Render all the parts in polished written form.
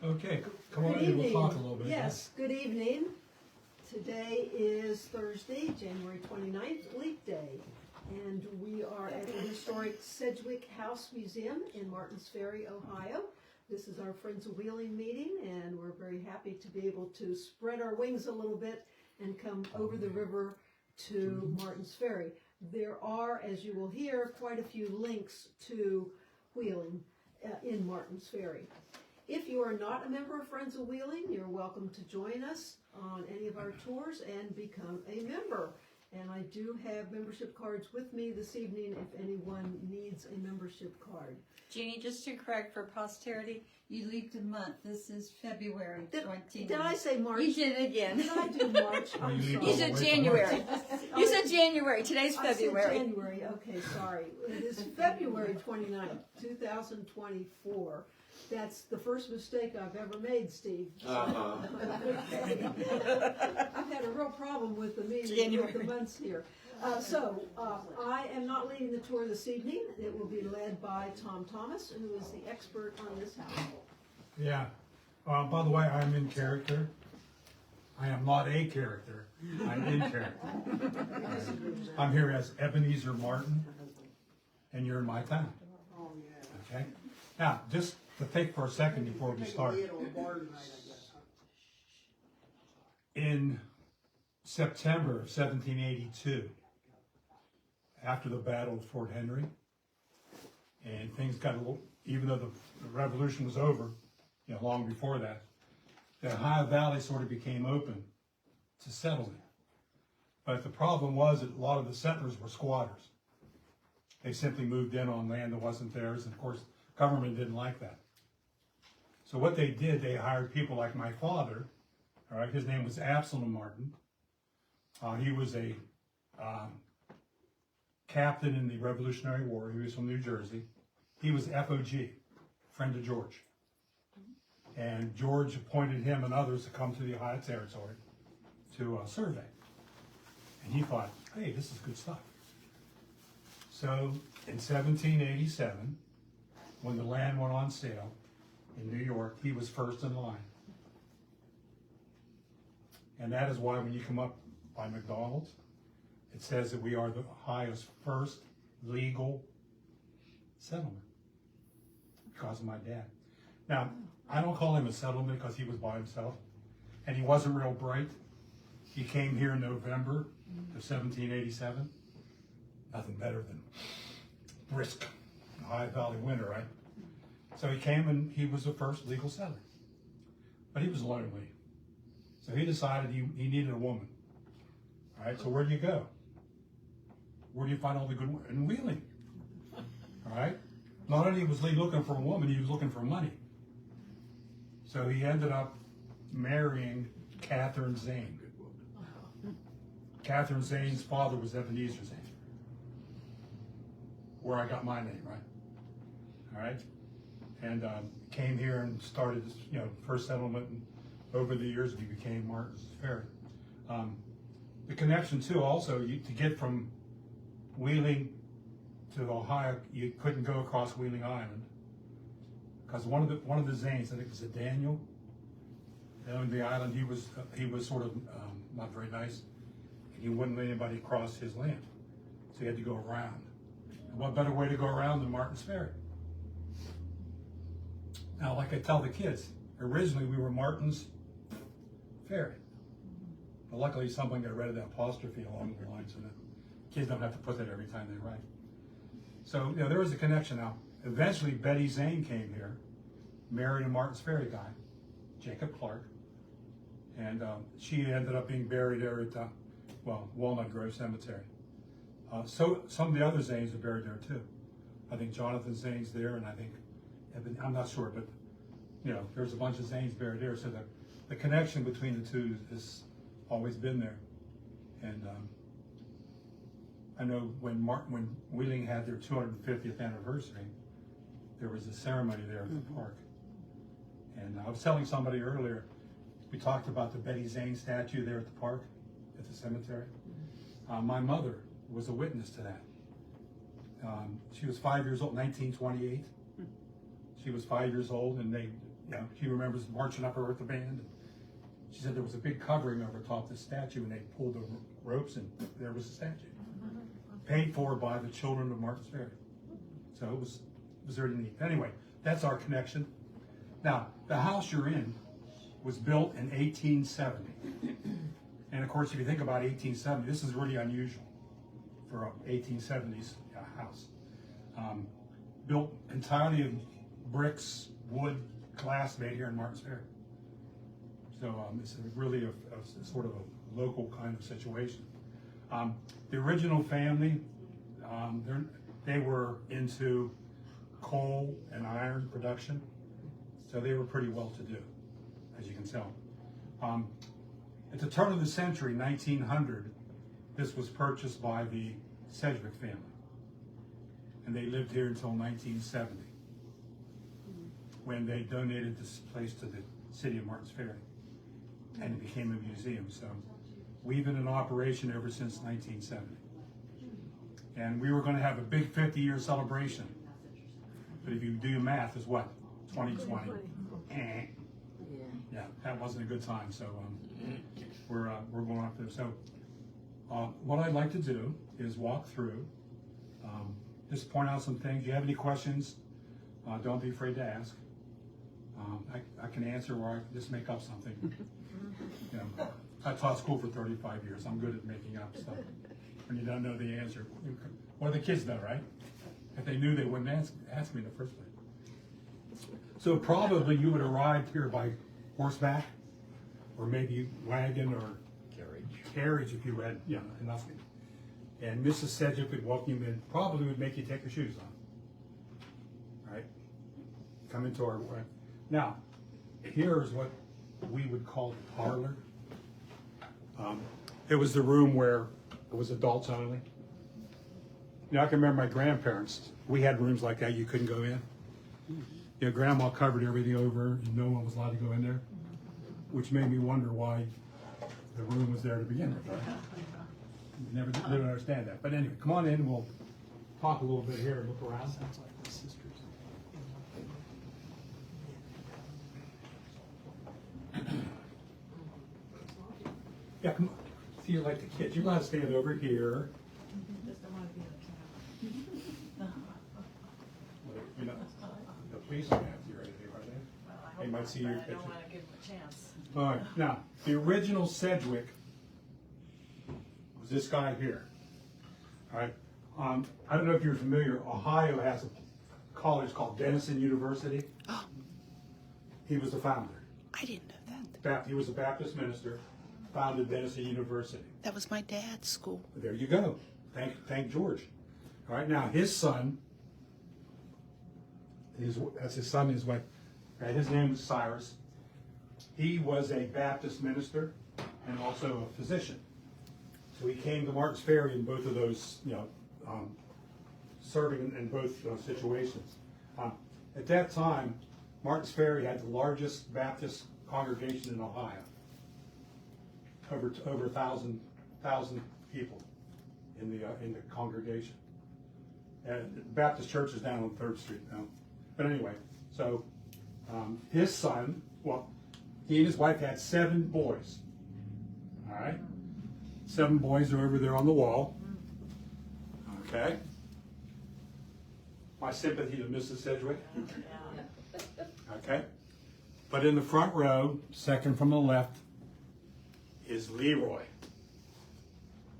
Okay, come on Good in, we'll evening. talk a little bit. Yes, good evening. Today is Thursday, January 29th, Leap Day. And we are at the historic Sedgwick House Museum in Martins Ferry, Ohio. This is our Friends of Wheeling meeting, and we're very happy to be able to spread our wings a little bit and come over the river to Martins Ferry. There are, as you will hear, quite a few links to wheeling in Martins Ferry. If you are not a member of Friends of Wheeling, you're welcome to join us on any of our tours and become a member. And I do have membership cards with me this evening if anyone needs a membership card. Jeannie, just to correct for posterity, you leaped a month. This is February 20. Did I say March? You did it again. Did I do March? I'm You sorry. leaped You all said the way to January. March. You said January. Today's I said February. January, okay, sorry. It is February 29th, 2024. That's the first mistake I've ever made, Steve. I've had a real problem with the meaning of the months here. I am not leading the tour this evening. It will be led by Tom Thomas, who is the expert on this house. Yeah, by the way, I'm in character. I am not a character, I'm in character. I'm here as Ebenezer Martin, and you're in my town. Okay? Now, just to think for a second before we start. In September of 1782, after the Battle of Fort Henry, and things got a little, even though the Revolution was over, long before that, the Ohio Valley sort of became open to settlement. But the problem was that a lot of the settlers were squatters. They simply moved in on land that wasn't theirs, and of course, government didn't like that. So what they did, they hired people like my father. All right, his name was Absalom Martin. He was a captain in the Revolutionary War. He was from New Jersey. He was FOG, friend of George. And George appointed him and others to come to the Ohio Territory to survey. And he thought, hey, this is good stuff. So in 1787, when the land went on sale in New York, he was first in line. And that is why when you come up by McDonald's, it says that we are the Ohio's first legal settlement because of my dad. Now, I don't call him a settlement because he was by himself, and he wasn't real bright. He came here in November of 1787. Nothing better than brisk Ohio Valley winter, right? So he came and he was the first legal settler. But he was lonely. So he decided he needed a woman. All right, so where do you go? Where do you find all the good women? In Wheeling. All right? Not only was he looking for a woman, he was looking for money. So he ended up marrying Catherine Zane. Catherine Zane's father was Ebenezer Zane. Where I got my name, right? All right? And came here and started, first settlement. And over the years, we became Martins Ferry. The connection too, also, to get from Wheeling to Ohio, you couldn't go across Wheeling Island because one of the Zanes, I think it was a Daniel, owned the island. He was sort of not very nice, and he wouldn't let anybody cross his land, so he had to go around. And what better way to go around than Martins Ferry? Now, like I tell the kids, originally we were Martins Ferry. But luckily someone got rid of that apostrophe along the line so that kids don't have to put that every time they write. So, there was a connection. Now, eventually Betty Zane came here, married a Martins Ferry guy, Jacob Clark, and she ended up being buried there at, Walnut Grove Cemetery. So some of the other Zanes are buried there too. I think Jonathan Zane's there, and I think, I'm not sure, but there's a bunch of Zanes buried there. So the connection between the two has always been there. And I know when Wheeling had their 250th anniversary, there was a ceremony there at the park. And I was telling somebody earlier, we talked about the Betty Zane statue there at the park, at the cemetery. My mother was a witness to that. She was 5 years old, 1928. She was 5 years old, and they she remembers marching up with the band. She said there was a big covering over top the statue, and they pulled the ropes, and there was a statue, paid for by the children of Martins Ferry. So it was very neat. Anyway, that's our connection. Now, the house you're in was built in 1870. And of course, if you think about 1870, this is really unusual for a 1870s house. Built entirely of bricks, wood, glass made here in Martins Ferry. So this is really a sort of a local kind of situation. The original family, they were into coal and iron production, so they were pretty well to do, as you can tell. At the turn of the century, 1900, this was purchased by the Sedgwick family, and they lived here until 1970, when they donated this place to the city of Martins Ferry, and it became a museum. So we've been in operation ever since 1970. And we were going to have a big 50-year celebration, but if you do your math, it's what, 2020? Yeah, that wasn't a good time. So we're going up there. So what I'd like to do is walk through, just point out some things. If you have any questions, don't be afraid to ask. I can answer, or I can just make up something. You know, I taught school for 35 years. I'm good at making up stuff when you don't know the answer. Well, the kids know, right? If they knew, they wouldn't ask me in the first place. So probably you would arrive here by horseback, or maybe wagon or carriage if you had enough. And Mrs. Sedgwick would welcome you in, probably would make you take your shoes on. All right? Come into our... Now, here's what we would call the parlor. It was the room where it was adults only. You know, I can remember my grandparents. We had rooms like that you couldn't go in. You know, Grandma covered everything over, and no one was allowed to go in there, which made me wonder why the room was there to begin with. Right? Never understand that. But anyway, come on in. We'll talk a little bit here and look around. Sounds like my sisters. Yeah, come on. See, you're like the kids. You're allowed to stand over here. Just don't want to be on camera. You know, the police are after you right there, are they? Well, I They hope might not, see but your I picture. don't want to give them a chance. All right, now, the original Sedgwick was this guy here. All right, I don't know if you're familiar, Ohio has a college called Denison University. Oh, He was the founder. I didn't know that. He was a Baptist minister, founded Denison University. That was my dad's school. There you go. Thank George. All right, now his son, that's his son, his wife. Right, his name was Cyrus. He was a Baptist minister and also a physician. So he came to Martins Ferry in both of those, serving in both situations. At that time, Martins Ferry had the largest Baptist congregation in Ohio. Over 1,000 people in the congregation. And the Baptist church is down on 3rd Street now. But anyway, so his son, he and his wife had 7 boys. All right? 7 boys are over there on the wall. Okay? My sympathy to Mrs. Sedgwick. Okay? But in the front row, second from the left, is Leroy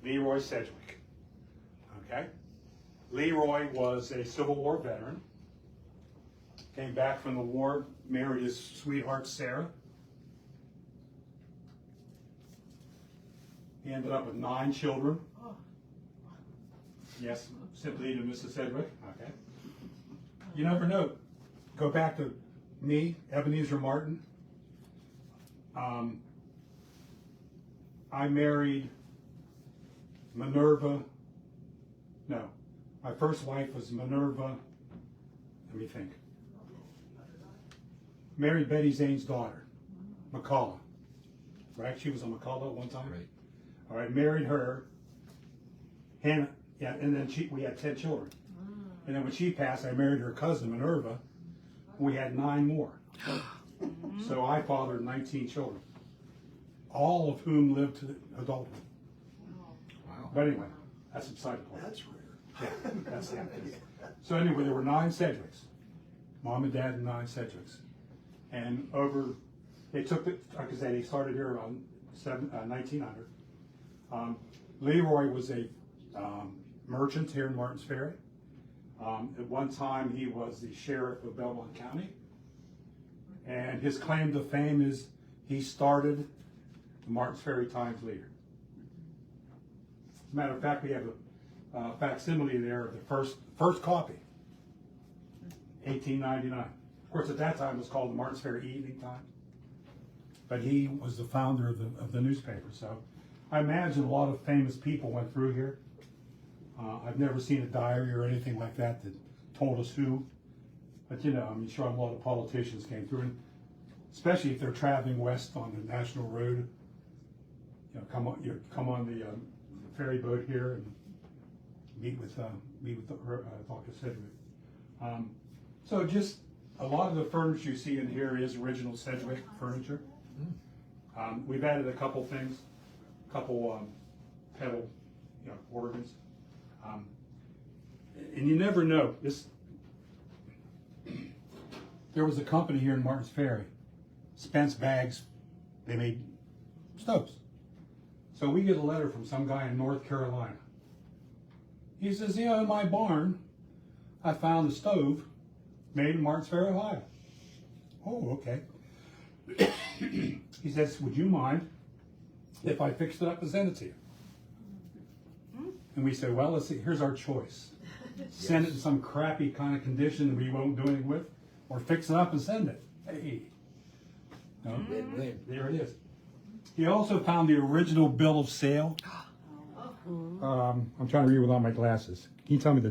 Sedgwick. Okay? Leroy was a Civil War veteran. Came back from the war, married his sweetheart Sarah. He ended up with 9 children. Yes, sympathy to Mrs. Sedgwick. Okay. You never know. Go back to me, Ebenezer Martin. I married Minerva. No, my first wife was Minerva. Let me think. Married Betty Zane's daughter, McCullough. Right? She was a McCullough at one time. Right. All right, married her. Hannah, yeah, and then we had 10 children. And then when she passed, I married her cousin Minerva. We had 9 more. So I fathered 19 children, all of whom lived to adulthood. Wow. But anyway, that's beside the point. That's rare. Yeah, that's the emphasis. So anyway, there were 9 Sedgwicks, mom and dad and 9 Sedgwicks, and they took the, like I said, they started here around 1900. Leroy was a merchant here in Martins Ferry. At one time, he was the sheriff of Belmont County, and his claim to fame is he started the Martins Ferry Times Leader. As a matter of fact, we have a facsimile there of the first copy, 1899. Of course, at that time it was called the Martins Ferry Evening Times, but he was the founder of the newspaper. So I imagine a lot of famous people went through here. I've never seen a diary or anything like that that told us who, but you know, I'm sure a lot of politicians came through, and especially if they're traveling west on the National Road. You know, come on the ferry boat here and meet with Dr. Sedgwick. So just a lot of the furniture you see in here is original Sedgwick furniture. We've added a couple things, pedal, organs. And you never know. There was a company here in Martins Ferry, Spence Bags. They made stoves. So we get a letter from some guy in North Carolina. He says, "Yeah, in my barn, I found a stove made in Martins Ferry, Ohio." Oh, okay. He says, "Would you mind if I fixed it up and send it to you?" And we said, "Well, let's see, here's our choice. Send it in some crappy kind of condition we won't do anything with, or fix it up and send it." Hey. No? Win-win. There it is. He also found the original bill of sale. I'm trying to read without my glasses. Can you tell me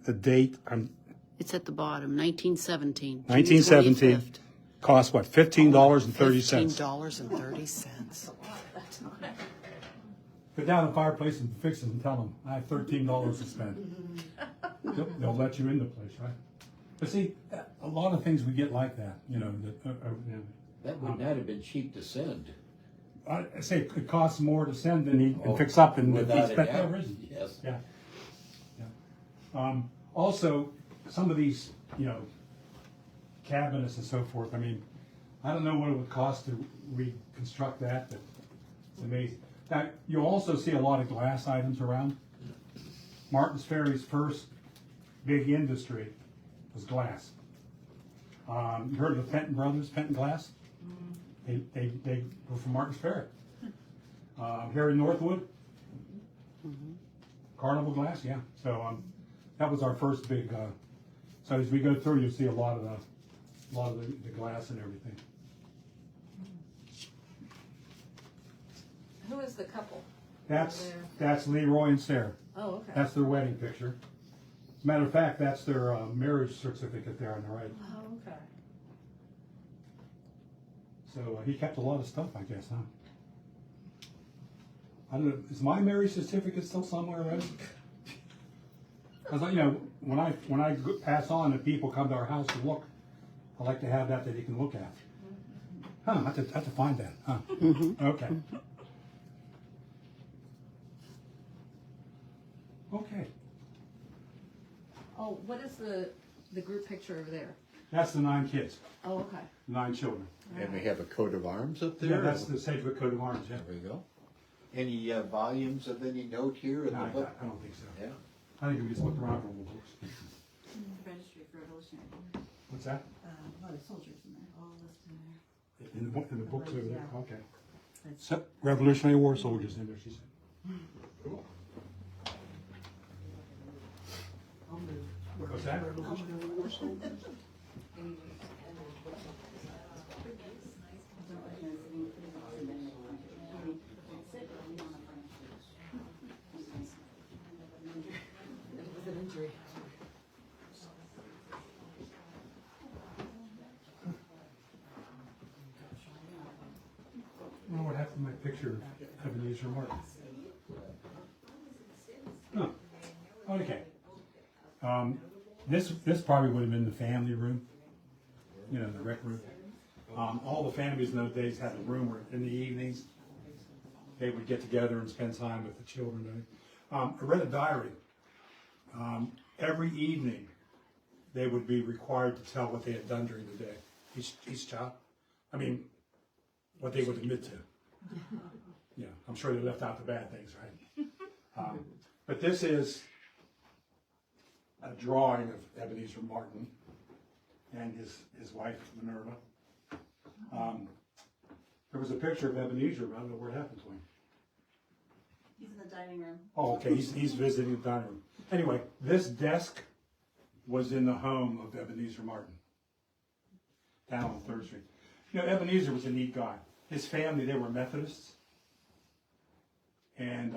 the date? It's at the bottom, 1917. 1917. Cost what? $15.30. $15.30. Go down to the fireplace and fix it and tell them, I have $13 to spend. They'll let you in the place, right? But see, a lot of things we get like that, you know. That would not have been cheap to send. I say it costs more to send than he can fix up and Without a expect doubt. that reason. Yes. Yeah. Also, some of these, cabinets and so forth, I mean, I don't know what it would cost to reconstruct that, but it's amazing. Now, you'll also see a lot of glass items around. Martins Ferry's first big industry was glass. You heard of the Fenton brothers, Fenton Glass? They were from Martins Ferry. Here in Northwood, Carnival Glass, yeah. So that was our first big. So as we go through, you'll see a lot of the glass and everything. Who is the couple? That's Leroy and Sarah. Oh, okay. That's their wedding picture. As a matter of fact, that's their marriage certificate there on the right. Oh, okay. So he kept a lot of stuff, I guess, huh? I don't know. Is my marriage certificate still somewhere around? Because when I pass on and people come to our house to look, I like to have that you can look at. Huh? I have to find that. Huh? Okay. Okay. Oh, what is the group picture over there? That's the 9 kids, Oh, okay. 9 children. And we have a coat of arms up there? Yeah, that's the Sedgwick coat of arms. Yeah. There we go. Any volumes of any note here in No, the I book? don't think so. Yeah. I think we just looked around for more books. Registry for Revolutionary. What's that? A lot of soldiers in there, all listed in there. In the books over there? Yeah. Okay. That's- So, Revolutionary War soldiers in there, she said. Cool. I'll move. What's that? It was an injury. Well, what happened to my picture of Ebenezer Martin? Oh, okay. This probably would have been the family room. you know, the rec room. All the families in those days had a room where in the evenings they would get together and spend time with the children. I read a diary. Every evening they would be required to tell what they had done during the day. Each child. I mean, what they would admit to. Yeah, I'm sure they left out the bad things, right? But this is a drawing of Ebenezer Martin and his wife, Minerva. There was a picture of Ebenezer, but I don't know where it happened to him. He's in the dining room. Oh, okay, he's visiting the dining room. Anyway, this desk was in the home of Ebenezer Martin, down on 3rd Street. You know, Ebenezer was a neat guy. His family, they were Methodists. And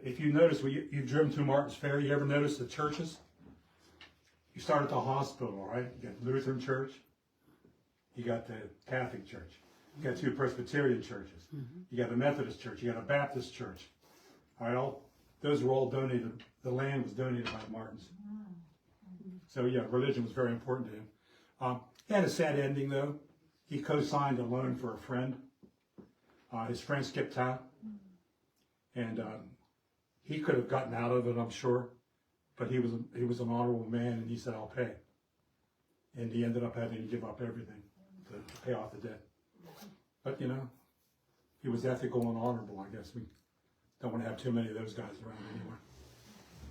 if you notice, when you've driven through Martins Ferry, you ever notice the churches? You start at the hospital, right? You got Lutheran church. You got the Catholic church. You got 2 Presbyterian churches. You got a Methodist church. You got a Baptist church. All right, those were all donated. The land was donated by the Martins. So yeah, religion was very important to him. He had a sad ending though. He co-signed a loan for a friend. His friend skipped town, and he could have gotten out of it, I'm sure. But he was an honorable man, and he said, "I'll pay." And he ended up having to give up everything to pay off the debt. But you know, he was ethical and honorable. I guess we don't want to have too many of those guys around anymore.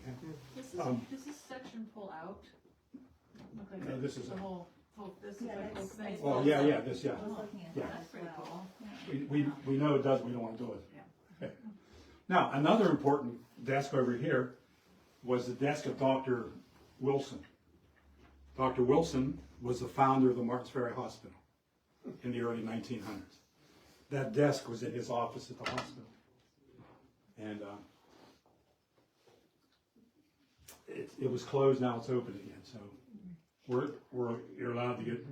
Okay. Does this section pull out? Okay. No, this is the a- whole, this is the whole thing. Oh yeah, this yeah. I was looking at Yeah. that as Pretty well. cool. We know it does. We don't want to do it. Okay. Now another important desk over here was the desk of Dr. Wilson. Dr. Wilson was the founder of the Martins Ferry Hospital in the early 1900s. That desk was in his office at the hospital. And it was closed, now it's open again. So you're allowed to get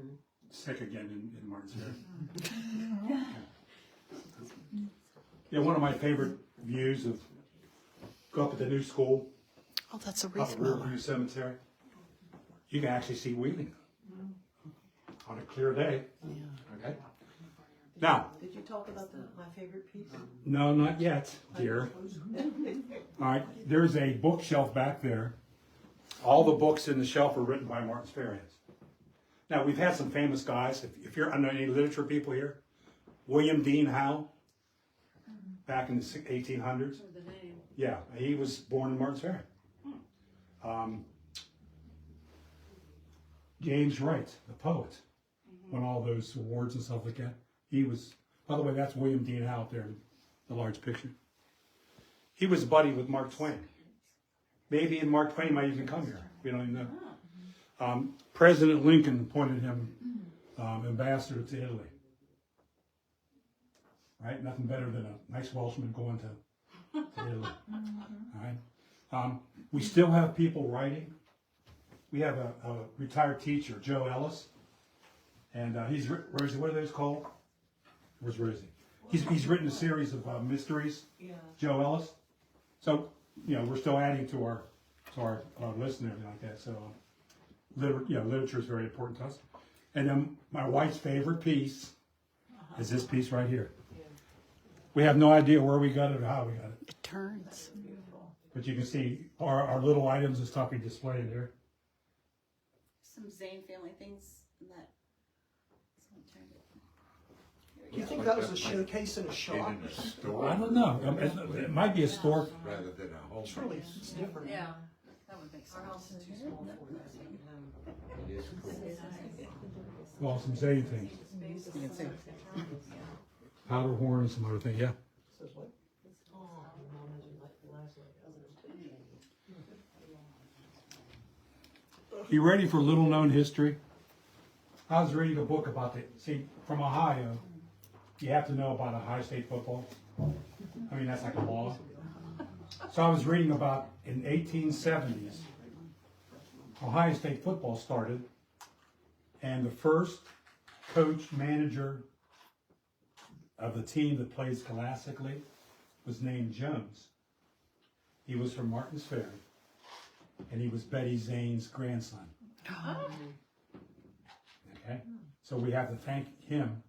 sick again in Martins Ferry. Yeah, one of my favorite views of go up at the new school, Oh, that's a up wreath at mower. Riverview Cemetery. You can actually see Wheeling on a clear day. Yeah. Okay. Now, Did you talk about my favorite piece? no, not yet, dear. All right, there's a bookshelf back there. All the books in the shelf are written by Martins Ferryans. Now, we've had some famous guys. If you're, I know any literature people here, William Dean Howe, back in the 1800s. Yeah, he was born in Martins Ferry. James Wright, the poet, won all those awards and stuff like that. He was, by the way, that's William Dean Howe there in the large picture. He was a buddy with Mark Twain. Maybe Mark Twain might even come here. We don't even know. President Lincoln appointed him ambassador to Italy. Right? Nothing better than a nice Welshman going to Italy. All right. We still have people writing. We have a retired teacher, Joe Ellis, and he's Rosie. What are those called? Where's Rosie? He's written a series of mysteries. Yeah. Joe Ellis. So you know we're still adding to our list and everything like that. So literature is very important to us. And then my wife's favorite piece is this piece right here. We have no idea where we got it or how we got it, It turns. but you can see our little items and stuff we display in there. Some Zane family things in that. Someone turned it. Do you think that was a showcase in a shop? In a store I don't know. It might be a store. rather than a home. Surely it's different. Yeah, that would make Our house sense. is too small for that secondhand. It is cool. Well, some Zane things. Powder horn and some other things, yeah. Says what? You ready for little known history? I was reading a book about from Ohio, you have to know about Ohio State football. I mean, that's like a law. So I was reading about in 1870s, Ohio State football started, and the first coach, manager of the team that played scholastically was named Jones. He was from Martins Ferry, and he was Betty Zane's grandson. Okay, so we have to thank him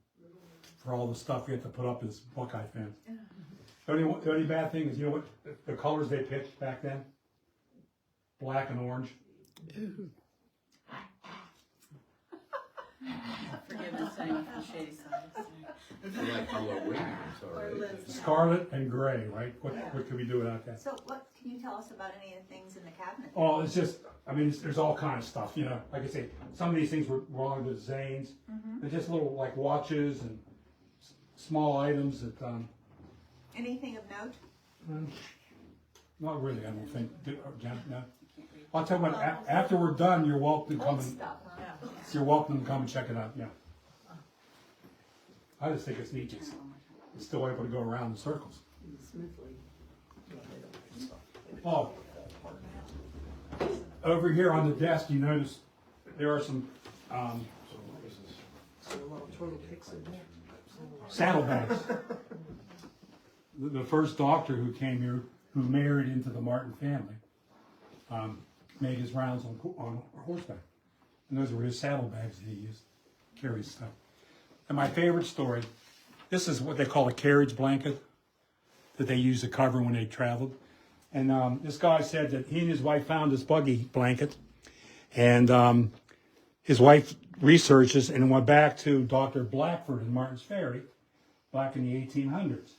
for all the stuff we have to put up as Buckeye fans. The only bad thing is, you know what, the colors they picked back then? Black and orange. Forgive us saying the shady side. I like Halloween, sorry. Scarlet and gray, right? What could we do without that? So what, can you tell us about any of the things in the cabinet? Oh, it's just, I mean, there's all kinds of stuff, you know. Like I say, some of these things were wrong with Zane's. They're just little like watches and small items that, Anything of note? not really, I don't think. Janet, no. I'll tell you what, after we're done, you're welcome to come Old and, stuff, huh? you're welcome to come and check it out, yeah. I just think it's neat. It's still able to go around in circles. Oh, over here on the desk, you notice there are some So a lot of toilet picks in there. saddlebags. The first doctor who came here, who married into the Martin family, made his rounds on horseback. And those were his saddlebags that he used to carry stuff. And my favorite story, this is what they call a carriage blanket that they used to cover when they traveled. And this guy said that he and his wife found this buggy blanket, and his wife researches and went back to Dr. Blackford in Martins Ferry back in the 1800s.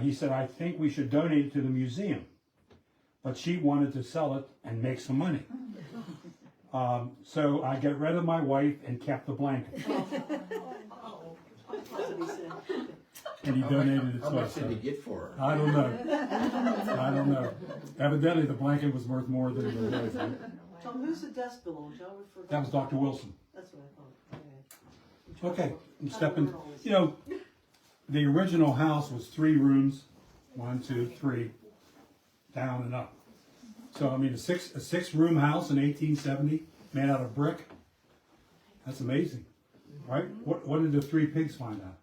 He said, I think we should donate it to the museum. But she wanted to sell it and make some money. So I got rid of my wife and kept the blanket. And he donated it to How much us. did he get for her? I don't know. I don't know. Evidently, the blanket was worth more than the wife. Tom, who's the desk belong to? I would forget. That was Dr. Wilson. That's what I thought. Okay, I'm stepping. You know, the original house was 3 rooms, 1, 2, 3, down and up. So I mean, a six room house in 1870, made out of brick. That's amazing, right? What did the 3 pigs find out?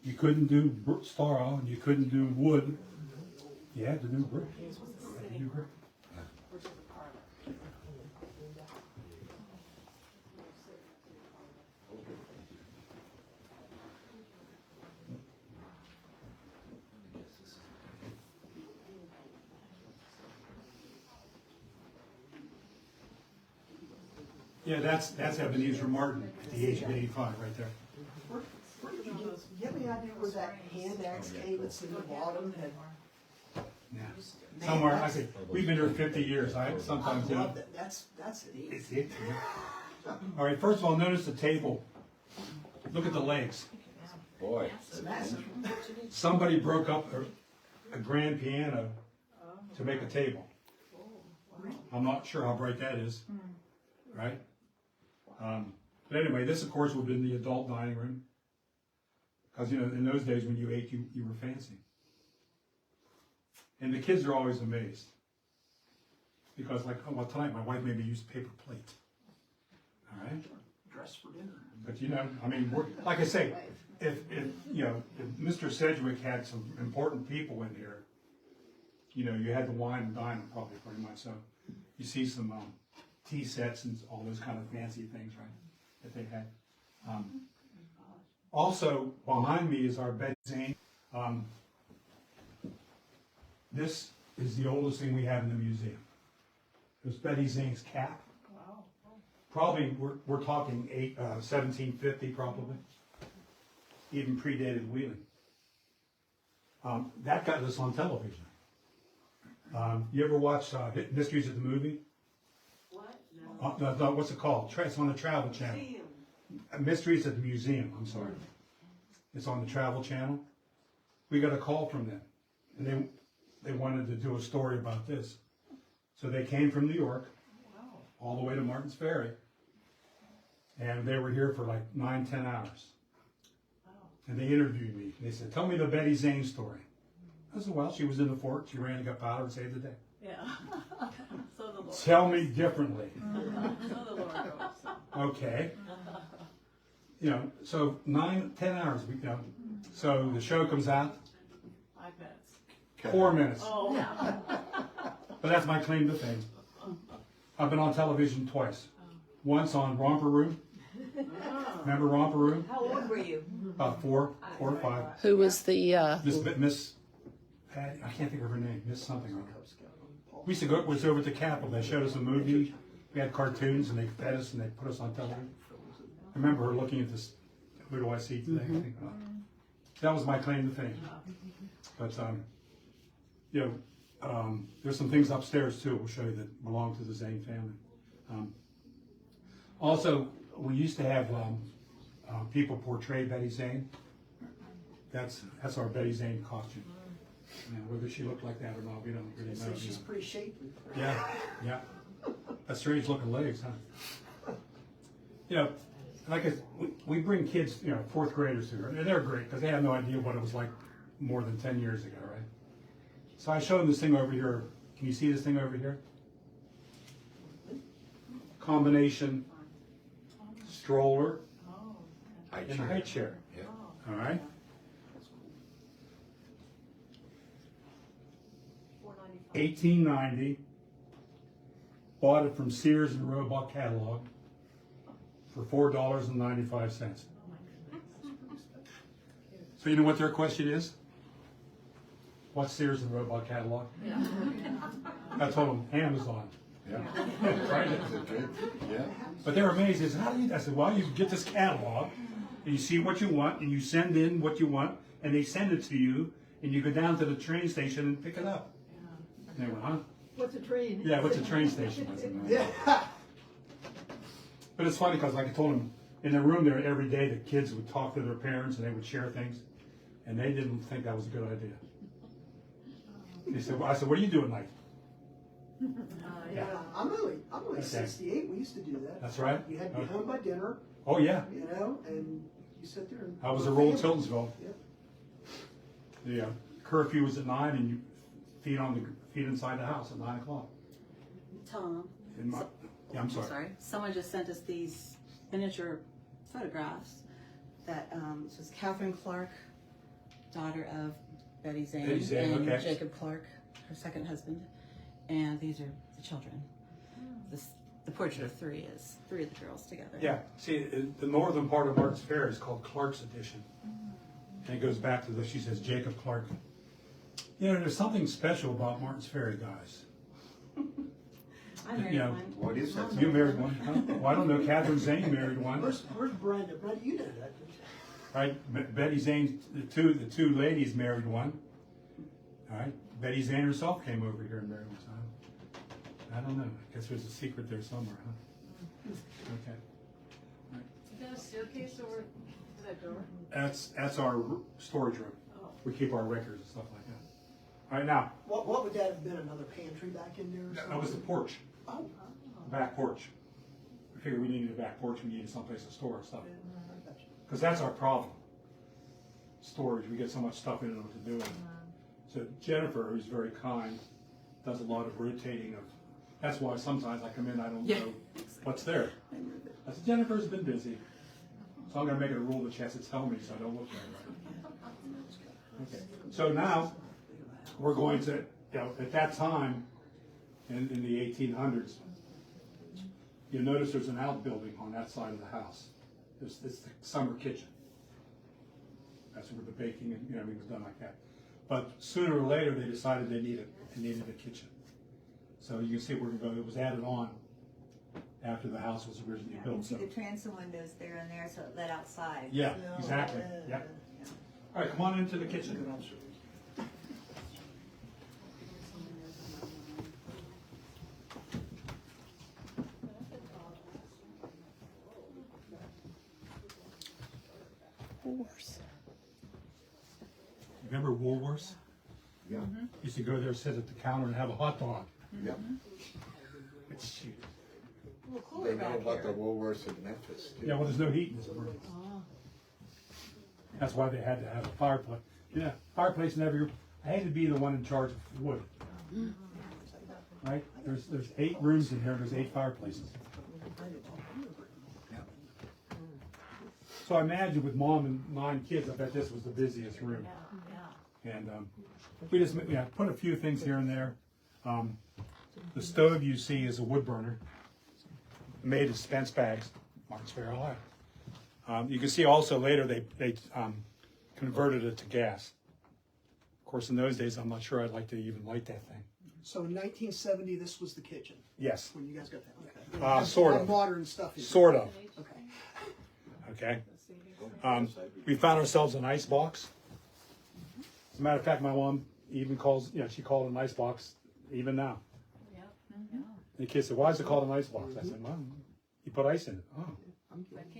You couldn't do straw, and you couldn't do wood. You had to do brick. You had to do brick. Yeah, that's Ebenezer Martin at the age of 85 right there. Do you have any idea where that hand axe cave that's in the bottom had? Yeah. Somewhere, I say, we've been here 50 years. I sometimes, I you know, love that. That's it. it's it. All right, first of all, notice the table. Look at the legs. Boy. It's massive. Somebody broke up a grand piano to make a table. I'm not sure how bright that is, right? But anyway, this of course would have been the adult dining room. Because, you know, in those days when you ate, you were fancy. And the kids are always amazed. Because like, oh, well, tonight my wife made me use paper plate. All right? Dress for dinner. But you know, I mean, like I say, if you know, if Mr. Sedgwick had some important people in here, you know, you had the wine and dine them probably pretty much. So you see some tea sets and all those kind of fancy things, right, that they had. Also, behind me is our Betty Zane. This is the oldest thing we have in the museum. It was Betty Zane's cap. Wow. Probably, we're talking 1750 probably. Even predated Wheeling. That got us on television. You ever watch Mysteries of the Movie? What? No, what's it called? It's on the Travel Channel. Mysteries at the Museum, I'm sorry. It's on the Travel Channel. We got a call from them. And they wanted to do a story about this. So they came from New York, all the way to Martins Ferry. And they were here for like 9-10 hours. And they interviewed me. They said, tell me the Betty Zane story. I said, well, she was in the fort. She ran and got powder and saved the day. Yeah. So the Lord. Tell me differently. So the Lord goes. Okay. You know, so 9-10 hours. So the show comes out, 5 minutes. 4 minutes. Oh. But that's my claim to fame. I've been on television twice. Once on Romper Room. Remember Romper Room? How old were you? About four or five. Who was the, Miss Patty, I can't think of her name, Miss something or other. We used to go, was over at the Capitol, they showed us a movie, we had cartoons and they fed us and they put us on television. I remember her looking at this, who do I see today? I think, that was my claim to fame. But, you know, there's some things upstairs too, we'll show you that belong to the Zane family. Also, we used to have people portray Betty Zane. That's our Betty Zane costume. You know, whether she looked like that or not, we don't really know. So she's pretty shapely. Yeah, yeah. That's strange looking legs, huh? You know, like we bring kids, you know, fourth graders here, and they're great because they have no idea what it was like more than 10 years ago, right? So I showed them this thing over here. Can you see this thing over here? Combination stroller and high chair. Yeah. All right. $18.90. Bought it from Sears and Roebuck catalog for $4.95. So you know what their question is? What's Sears and Roebuck catalog? I told them Amazon. Yeah. Right? Is it good? Yeah. But they're amazed. They said, how do you? I said, well, you get this catalog, and you see what you want, and you send in what you want, and they send it to you, and you go down to the train station and pick it up. And they went, huh? What's a train? Yeah, what's a train station? I said, no. Yeah. But it's funny because, like I told them, in the room there every day, the kids would talk to their parents, and they would share things, and they didn't think that was a good idea. They said, well, I said, what are you doing tonight? Yeah. I'm only Okay. 68. We used to do that. That's right. You had to be home by dinner, Oh, yeah. you know, and you sit there and. I was a rural Tiltonsville. Yeah. The curfew was at 9, and you feed inside the house at 9 o'clock. Tom, Yeah, I'm sorry. someone just sent us these miniature photographs that this was Catherine Clark, daughter of Betty Zane, Betty Zane, and okay. Jacob Clark, her second husband, and these are the children. The portrait of three is three of the girls together. Yeah, see, the northern part of Martins Ferry is called Clark's Edition. And it goes back to she says Jacob Clark. You know, there's something special about Martins Ferry, guys. I married You know, one. What is that? You married one, huh? Well, I don't know, Catherine Zane married one. Where's Brenda? Brenda, you know that. Don't you? Right, Betty Zane, the two ladies married one. All right, Betty Zane herself came over here and married one time. I don't know, I guess there's a secret there somewhere, huh? Okay. Is that a staircase over that door? That's our storage room. We keep our records and stuff like that. All right, now, What would that have been? Another pantry back in there or something? that was the porch, Oh. the back porch. We figured we needed a back porch, we needed someplace to store stuff. I got you. Because that's our problem. Storage, we get so much stuff in it to do it. So Jennifer, who's very kind, does a lot of rotating of, that's why sometimes I come in, I don't know what's there. I said, Jennifer's been busy. So I'm gonna make it a rule that she has to tell me so I don't look at it. Okay, so now, we're going to, you know, at that time, in the 1800s, you'll notice there's an outbuilding on that side of the house. It's the summer kitchen. That's where the baking and everything was done like that. But sooner or later, they decided they needed a kitchen. So you can see where it was added on after the house was originally Yeah, I can built. see So the transom windows there and there, so it led outside. yeah, exactly. Yeah. All right, come on into the kitchen. Woolworths? Remember Woolworths? Yeah. Used to go there, sit at the counter, and have a hot dog. Yeah. It's cheap. They know about the Woolworths in Memphis too. Yeah, well, there's no heat in this room. That's why they had to have a fireplace. Yeah, fireplace in every room. I had to be the one in charge of wood. Right? There's 8 rooms in here, and there's 8 fireplaces. So I imagine with mom and 9 kids, I bet this was the busiest room. And we just put a few things here and there. The stove you see is a wood burner made of dispense bags, Martins Ferry, Ohio. You can see also later they converted it to gas. Of course, in those days, I'm not sure I'd like to even light that thing. So in 1970, this was the kitchen, Yes, when you guys got that, okay. sort All of. modern stuff. in it. Sort of. Okay. Okay. We found ourselves an ice box. As a matter of fact, my mom even calls, she called it an ice box even now. And the kid said, why is it called an ice box? I said, well, you put ice in it. Oh,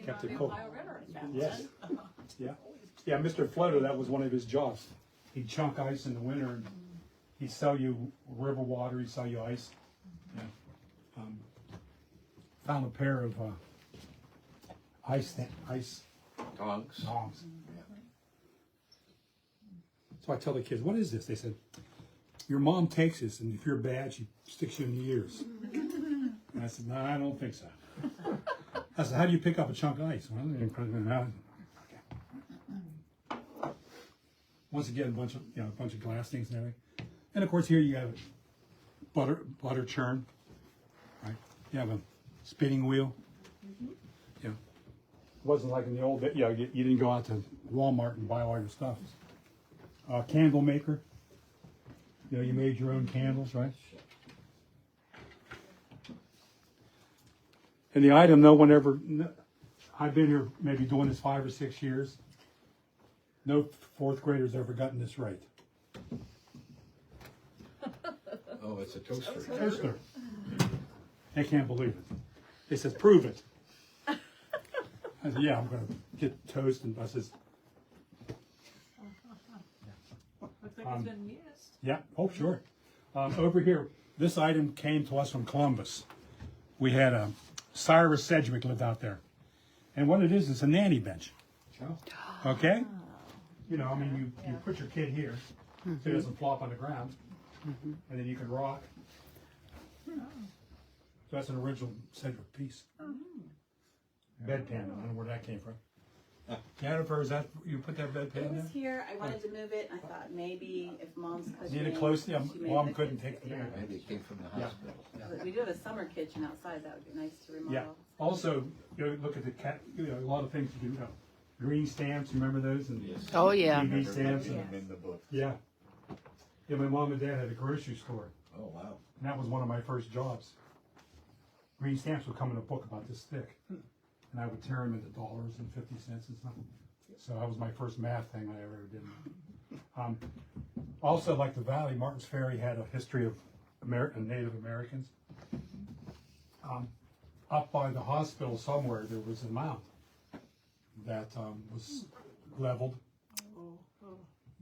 kept it cool. Yes. Yeah. Yeah, Mr. Floater, that was one of his jobs. He'd chunk ice in the winter and he'd sell you river water, he'd sell you ice. Yeah. Found a pair of ice Tongs. tongs. So I tell the kids, what is this? They said, your mom takes this, and if you're bad, she sticks you in the ears. And I said, no, I don't think so. I said, how do you pick up a chunk of ice? Well, you put it in the okay. Once again, a bunch of glass things and everything. And of course, here you have butter churn, right? You have a spinning wheel. Yeah. It wasn't like in the old, you didn't go out to Walmart and buy all your stuff. Candle maker. You made your own candles, right? And the item no one ever, I've been here maybe doing this 5 or 6 years. No fourth grader's ever gotten this right. Oh, it's a toaster. Toaster. They can't believe it. They says, prove it. I said, yeah, I'm going to get toast. And I says, Looks like it's been used. yeah, oh, sure. Over here, this item came to us from Columbus. We had Cyrus Sedgwick lived out there. And what it is, it's a nanny bench. Okay? You put your kid here so he doesn't flop on the ground. And then you can rock. So that's an original Sedgwick piece. Bedpan, I don't know where that came from. Jennifer, is that, you put that bedpan It there? was here, I wanted to move it, I thought maybe if mom's cooking. Need it close, yeah, she made mom the couldn't kids take sit the there. Maybe it came from the hospital. But we do have a summer kitchen outside, that would be nice to remodel. Yeah. Also, look at the cat, a lot of things you do. Green stamps, you remember those? And Yes. Oh, yeah. TV stamps. And, In the book. yeah. Yeah, my mom and dad had a grocery store. Oh, wow. And that was one of my first jobs. Green stamps would come in a book about this thick. And I would tear them into dollars and 50 cents and something. So that was my first math thing I ever did. Also, like the Valley, Martins Ferry had a history of Native Americans. Up by the hospital somewhere, there was a mound that was leveled.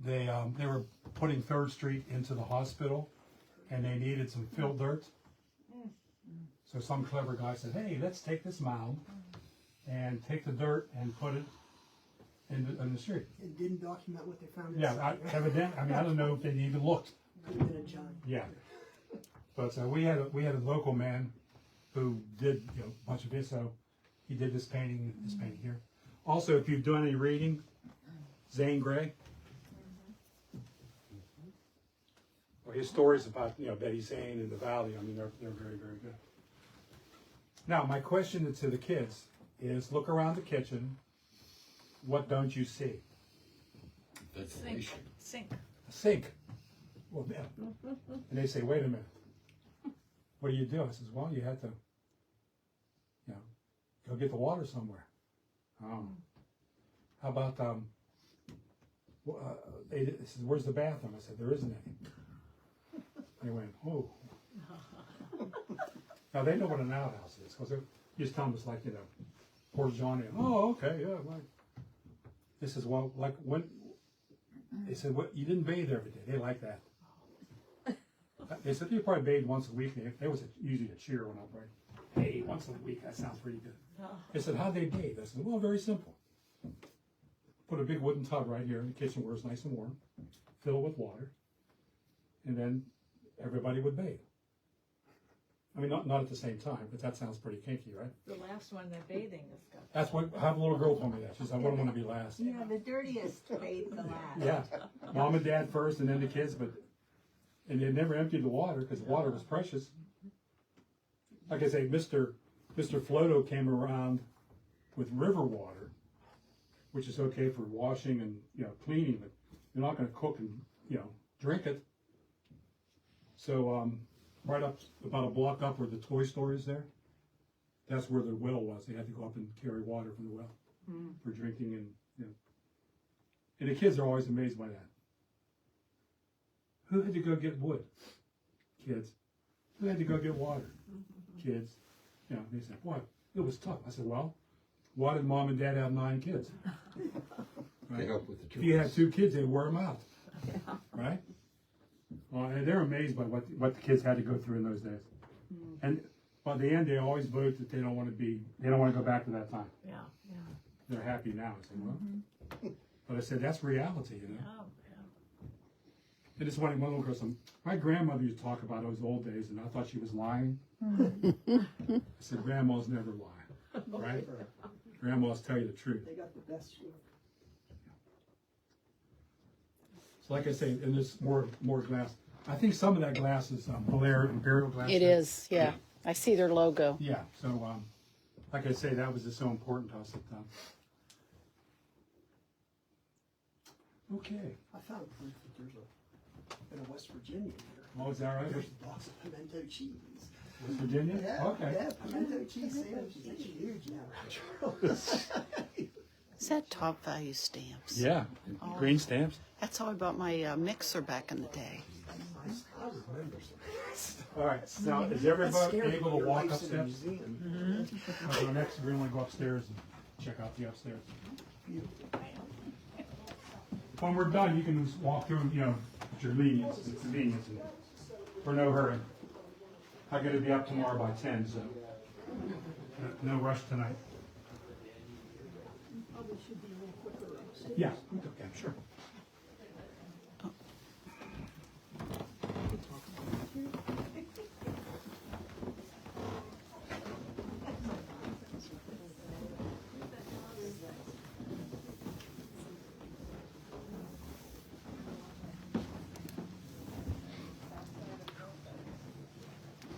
They were putting 3rd Street into the hospital, and they needed some fill dirt. So some clever guy said, hey, let's take this mound and take the dirt and put it in the street. It didn't document what they found Yeah, inside. evidently, I don't know if they even looked. Could have been a giant. Yeah, but we had a local man who did a bunch of this. So he did this painting here. Also, if you've done any reading, Zane Grey, well, his stories about Betty Zane and the Valley. I mean, they're very, very good. Now, my question to the kids is: look around the kitchen. What don't you see? Ventilation. Sink. A sink. Well, yeah. And they say, wait a minute. What do you do? I says, well, you had to, go get the water somewhere. How about, they said, where's the bathroom? I said, there isn't any. They went, oh. Now, they know what an outhouse is, because you just tell them it's like, poor Johnny. Oh, okay, yeah, right. They says, well, like when, they said, what, you didn't bathe every day. They like that. They said they probably bathed once a week. There was usually a cheer when I prayed. Hey, once a week, that sounds pretty good. They said, how'd they bathe? I said, well, very simple. Put a big wooden tub right here in the kitchen where it's nice and warm, fill it with water, and then everybody would bathe. I mean, not at the same time, but that sounds pretty kinky, right? The last one, the bathing is got. That's what, have a little girl told me that. She said, I wouldn't want to be last. Yeah, the dirtiest bathe the last. Yeah, mom and dad first and then the kids, and they never emptied the water because the water was precious. like I say, Mr. Floto came around with river water, which is okay for washing and, cleaning, but you're not gonna cook and, drink it. So, right up, about a block up where the toy store is there, that's where the well was. They had to go up and carry water from the well for drinking and, and the kids are always amazed by that. Who had to go get wood? Kids. Who had to go get water? Kids. They said, "What? It was tough." I said, "Well, why did mom and dad have 9 kids?" Right? They help with the If you had tools. 2 kids, they'd wear them out. Right? Well, and they're amazed by what the kids had to go through in those days. And by the end, they always vote that they don't want to go back to that time. Yeah, yeah. They're happy now. I said, well, but I said, that's reality, Oh, yeah. And it's one little girl. My grandmother used to talk about those old days, and I thought she was lying. I said, grandmas never lie, right? Grandmas tell you the truth. They got the best shoe. So like I say, and there's more glass. I think some of that glass is Blair Imperial glass. It is, yeah. I see their logo. Yeah, so like I say, that was just so important to us at the time. Okay. I found proof that there's in a West Virginia here. Oh, is that right? There's a box of pimento cheese. West Virginia? Yeah, Okay. yeah, pimento cheese sandwiches. They're huge now, Charles. Is that top value stamps? Yeah, green stamps. That's how I bought my mixer back in the day. I remember some. All right, now, is everybody Scary able when to your walk life's in a upstairs? museum. So next, we're gonna go upstairs and check out the upstairs. When we're done, you can just walk through, at your convenience, and we're no hurry. I gotta be up tomorrow by 10, so no rush tonight. Probably should be a little quicker upstairs. Yeah, okay, sure.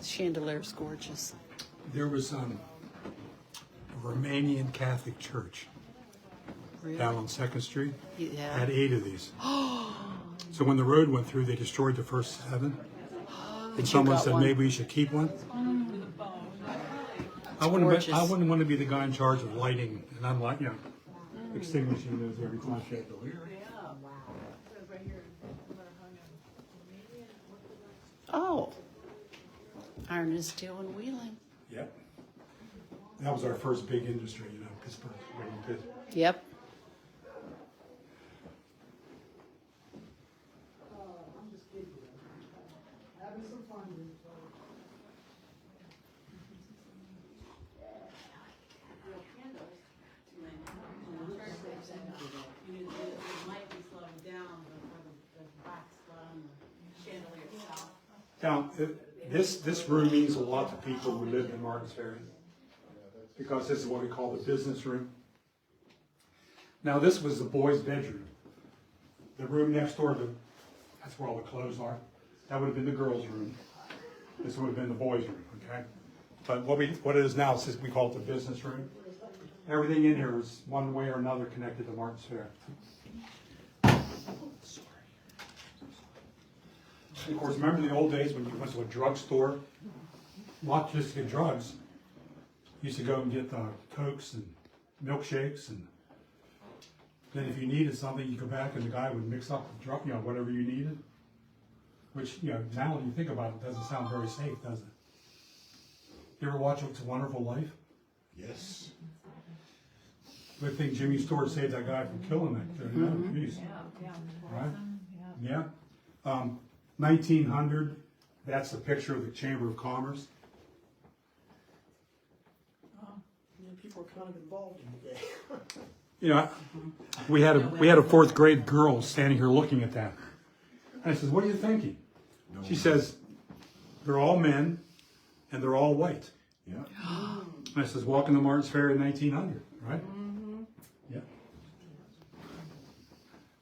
Chandelier's gorgeous. There was a Romanian Catholic church Really? down on 2nd Street. Yeah. Had 8 of these. So when the road went through, they destroyed the first 7. And someone got said one. maybe we should keep one. I wouldn't gorgeous. want to be the guy in charge of lighting, and I'm like, extinguishing those every time. Oh. Iron and steel and wheeling. Yep. That was our first big industry, Pittsburgh. When we did. Yep. I'm just kidding. Having some fun. Now, this room means a lot to people who live in Martins Ferry, because this is what we call the business room. Now, this was the boys' bedroom. The room next door, that's where all the clothes are. That would have been the girls' room. This would have been the boys' room, okay? But what it is now is we call it the business room. Everything in here is one way or another connected to Martins Ferry. And of course, remember the old days when you went to a drugstore, not just to get drugs, you used to go and get Cokes and milkshakes, and then if you needed something, you go back and the guy would mix up the drug, whatever you needed. Which, now when you think about it, doesn't sound very safe, does it? You ever watch It's a Wonderful Life? Yes. Good thing Jimmy Stewart saved that guy from killing that piece. Right? Yeah. 1900, that's the picture of the Chamber of Commerce. People are kind of involved in the day. We had a 4th grade girl standing here looking at that. And I says, "What are you thinking?" She says, "They're all men, and they're all white." Yeah. And I says, "Welcome to Martins Ferry in 1900, right?" Yeah.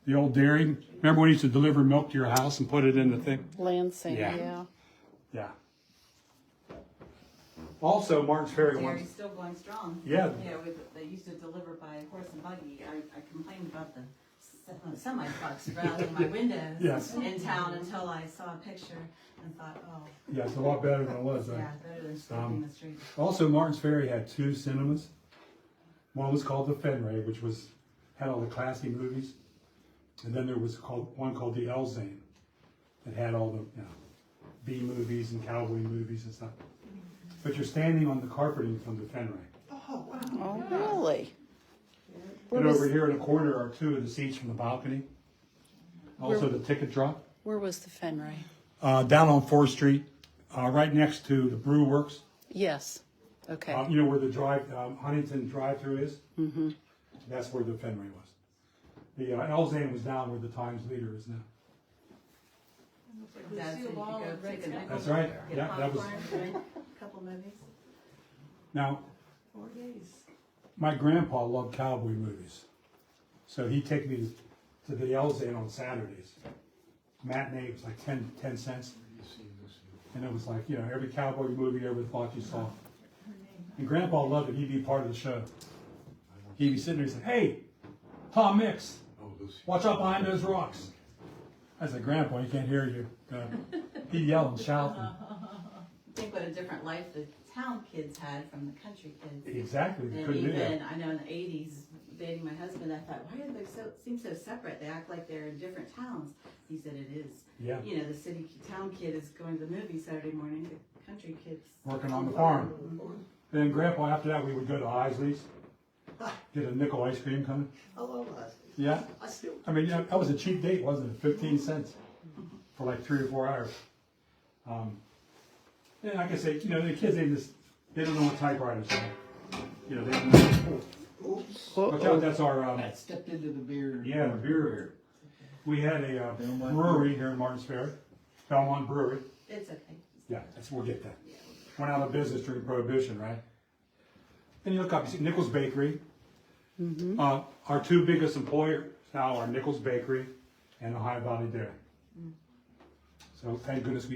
The old dairy. Remember when you used to deliver milk to your house and put it in the thing? Lansing, Yeah. yeah. Yeah. Also, Martins Ferry Terry's once, still going strong. Yeah. They used to deliver by horse and buggy. I complained about the semi trucks rather than my windows Yes. in town until I saw a picture and thought, oh, yeah, it's a lot better than it was. yeah, better than sweeping the street. Also, Martins Ferry had 2 cinemas. One was called the Fenway, which had all the classy movies, and then there was one called the Zane that had all the B movies and cowboy movies and stuff. But you're standing on the carpeting from the Fenway. Oh, wow. Oh, really? And over here in the corner are 2 of the seats from the balcony. Also the ticket drop. Where was the Fenway? Down on 4th Street, right next to the Brew Works. Yes. Okay. You know where the Huntington drive-through is? Mm-hmm. That's where the Fenway was. The Elzane was down where the Times Leader is now. That's see a wall of red tape. That's right. Get Yeah, that was. popcorn, drink a couple movies. Now, 4 days. my grandpa loved cowboy movies, so he'd take me to the Elzane on Saturdays. Matinee was like 10 cents, and it was like every cowboy movie you ever thought you saw. And Grandpa loved it. He'd be part of the show. He'd be sitting there and say, "Hey, Tom Mix, watch out behind those rocks." I said, "Grandpa, he can't hear you." He'd yell and shout. Think what a different life the town kids had from the country kids. Exactly, they And couldn't do even, that. I know in the 80s, dating my husband, I thought, why do they seem so separate? They act like they're in different towns. He said it is. Yeah. You know, the town kid is going to the movie Saturday morning, the country kid's Working on the farm. Then Grandpa, after that, we would go to Isley's, get a nickel ice cream coming. I love that. Yeah. I still. I mean, that was a cheap date, wasn't it? 15 cents for like 3 or 4 hours. And like I say, the kids, they don't know what typewriters are. They don't know. Oops. Watch out, that's our, That stepped into the beer. yeah, the beer. We had a brewery here in Martins Ferry, Belmont Brewery. It's okay. Yeah, we'll get that. Went out of business during Prohibition, right? Then you look up, you see Nichols Bakery. Our 2 biggest employers now are Nichols Bakery and Ohio Valley Dairy. So thank goodness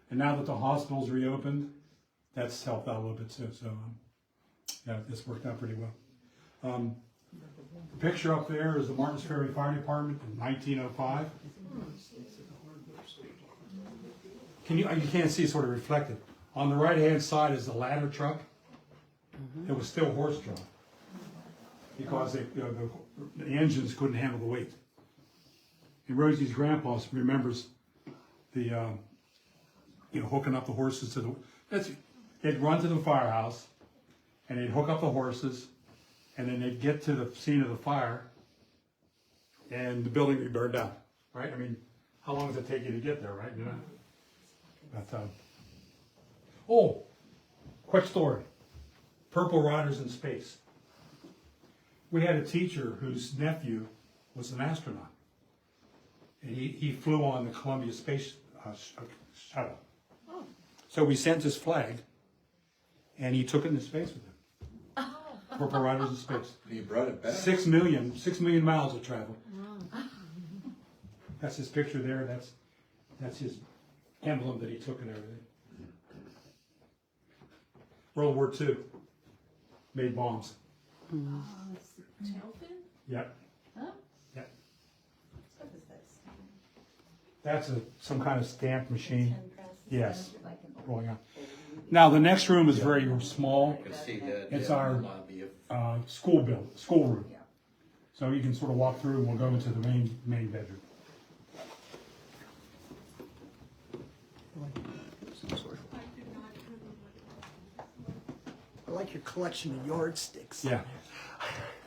and now that the hospital's reopened, that's helped out a little bit too. So yeah, it's worked out pretty well. The picture up there is the Martins Ferry Fire Department in 1905. You can't see, it's sort of reflected. On the right-hand side is the ladder truck. It was still horse-drawn because the engines couldn't handle the weight. And Rosie's grandpa remembers the hooking up the horses to they'd run to the firehouse and they'd hook up the horses and then they'd get to the scene of the fire and the building would be burned down, right? I mean, how long does it take you to get there, right? But, quick story. Purple Riders in Space. We had a teacher whose nephew was an astronaut. And he flew on the Columbia Space Shuttle. So we sent his flag, and he took it into space with him. Purple Riders in Space. He brought it back. 6 million miles of travel. That's his picture there. That's his emblem that he took and everything. World War II. Made bombs. Yep. Huh? Yep. What is this? That's some kind of stamp machine. Pen press? Yes. Like an Rolling on. Now the next room is very small. You can see that. It's yeah, our lobby of school room. So you can sort of walk through and we'll go into the main bedroom. I like your collection of yardsticks. Yeah.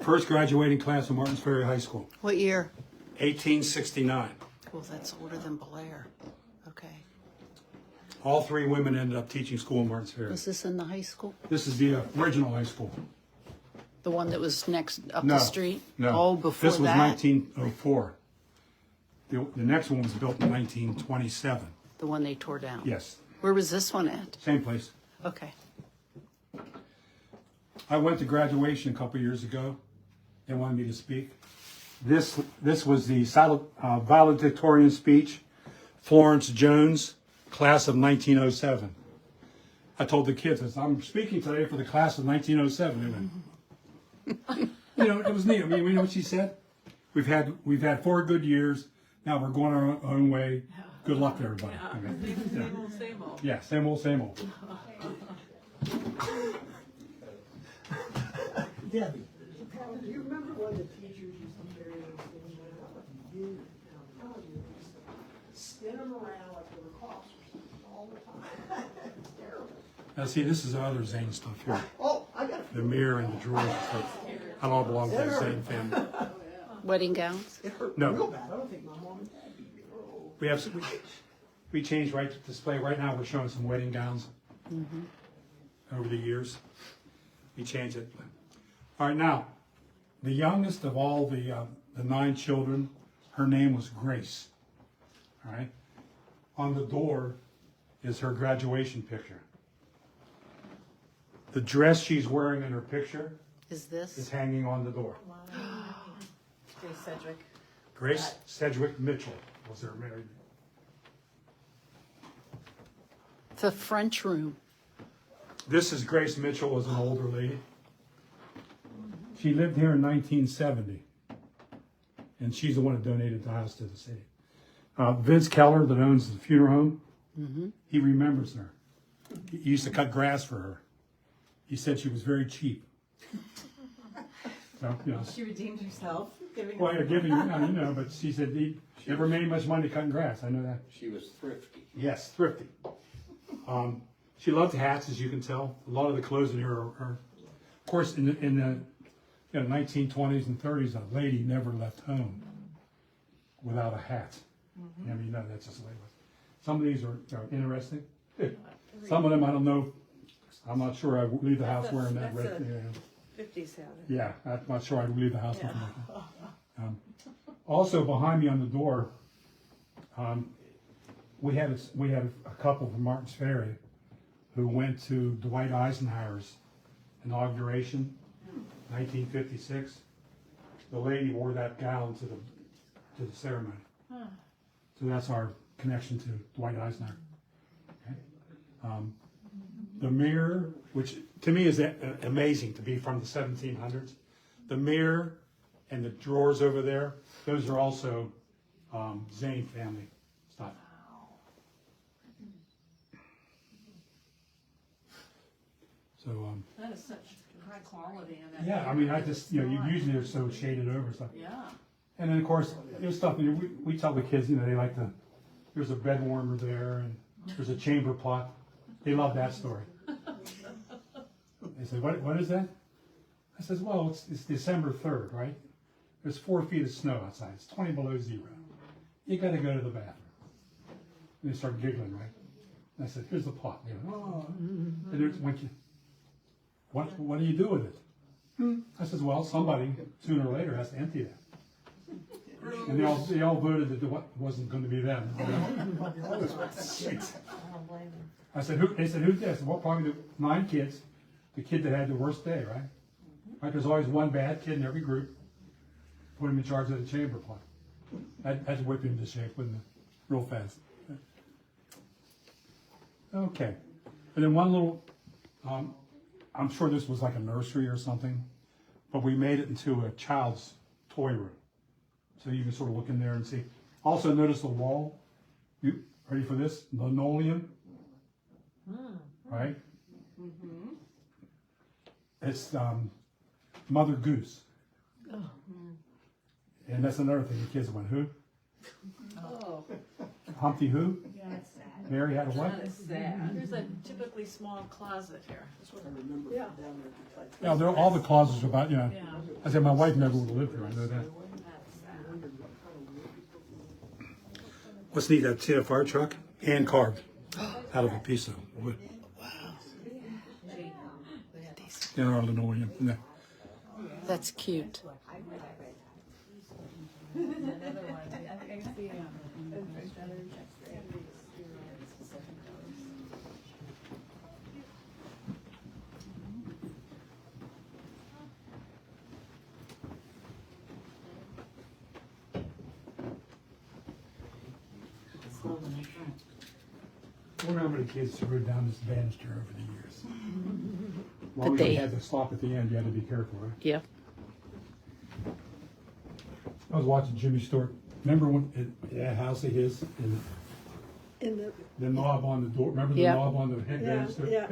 First graduating class of Martins Ferry High School, What year? 1869. Well, that's older than Blair. Okay. All 3 women ended up teaching school in Martins Ferry. Was this in the high school? This is the original high school. The one that was next up No, the street? No. Oh, before This was that? 1904. The next one was built in 1927. The one they tore down? Yes, Where was this one at? same place. Okay. I went to graduation a couple years ago. They wanted me to speak. This was the valedictorian speech, Florence Jones, class of 1907. I told the kids, I said, I'm speaking today for the class of 1907. They went, you know, it was neat. I mean, you know what she said? We've had 4 good years. Now we're going our own way. Good luck to everybody. Okay. Same old, same old. Yeah, same old, same old. Debbie, do you remember when the teachers used to carry those things around? You, I'm telling you, they used to spin them around like they were clocks or something all the time. It's terrible. Now see, this is other Zane stuff here. Oh, I got it. The mirror and the drawers and stuff. That all belongs to the Zane family. Wedding gowns? It hurt No. real bad. I don't think my mom and dad beat me. Oh. We have we changed right to display. Right now we're showing some wedding gowns over the years. We changed it. All right, now the youngest of all the 9 children, her name was Grace. All right, on the door is her graduation picture. The dress she's wearing in her picture Is this? is hanging on the door. Grace Sedgwick. Grace Sedgwick Mitchell was her married name. The French room. This is Grace Mitchell as an older lady. She lived here in 1970, and she's the one that donated the house to the city. Vince Keller, that owns the funeral home, he remembers her. He used to cut grass for her. He said she was very cheap. So, you know, She redeemed herself, giving well, you're giving, you know, but she said he never made much money cutting grass. I know that. She was thrifty. Yes, thrifty. She loved hats, as you can tell. A lot of the clothes in here are of course, in the 1920s and 30s, a lady never left home without a hat. I mean, no, that's just the way it was. Some of these are interesting. Some of them, I don't know. I'm not sure I would leave the house wearing that that's red. a 50s habit. Yeah, I'm not sure I'd leave the house looking like that. Also, behind me on the door, we had a couple from Martins Ferry who went to Dwight Eisenhower's inauguration, 1956. The lady wore that gown to the ceremony. So that's our connection to Dwight Eisenhower. Okay. The mirror, which to me is amazing to be from the 1700s. The mirror and the drawers over there, those are also Zane family stuff. So, That is such high quality in that. yeah, I mean, I just, usually they're so shaded over stuff. Yeah. And then, of course, there's stuff, we tell the kids, they like there's a bed warmer there, and there's a chamber pot. They love that story. They say, what is that? I says, well, it's December 3rd, right? There's 4 feet of snow outside. It's 20 below zero. You got to go to the bathroom. And they start giggling, right? And I said, here's the pot. They go, oh. And there's, what do you do with it? I says, well, somebody sooner or later has to empty that. And they all voted that it wasn't going to be them. I said, they said, who's this? Well, probably the 9 kids. The kid that had the worst day, right? Right? There's always one bad kid in every group. Put him in charge of the chamber pot. That'd whip him into shape, wouldn't it? Real fast. Okay. And then one little, I'm sure this was like a nursery or something, but we made it into a child's toy room. So you can sort of look in there and see. Also notice the wall. You ready for this? Linoleum. Right? It's Mother Goose. And that's another thing. The kids went, who? Oh, Humpty who? yeah, it's sad. Mary had a what? That is sad. There's a typically small closet here. That's what I remember Yeah. from down there. Like, Yeah, all the closets are about, Yeah. I said my wife never would have lived here, I know that. That's sad. What's neat, see that fire truck? Hand carved out of a piece of wood. Yeah, our linoleum. Yeah. That's cute. Another one. I think I see, I wonder how many kids threw down this banister over the years. But Long as they- you had to stop at the end, you had to be careful, right? Yep. I was watching Jimmy Stewart. Remember when, that house of his, and In the, the knob on the door, remember the Yeah. knob on the head Yeah, banister? yeah.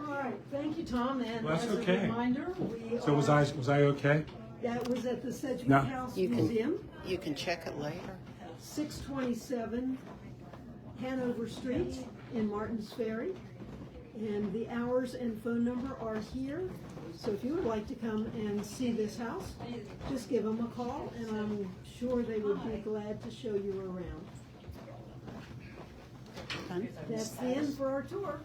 All right, thank you, Tom, and Well, that's as a okay. reminder, we So was are, I okay? that was at the Sedgwick No. House You can- Museum, You can check it later. 627 Hanover Street in Martins Ferry. And the hours and phone number are here. So if you would like to come and see this house, just give them a call and I'm sure they would be glad to show you around. Done? That's the end for our tour.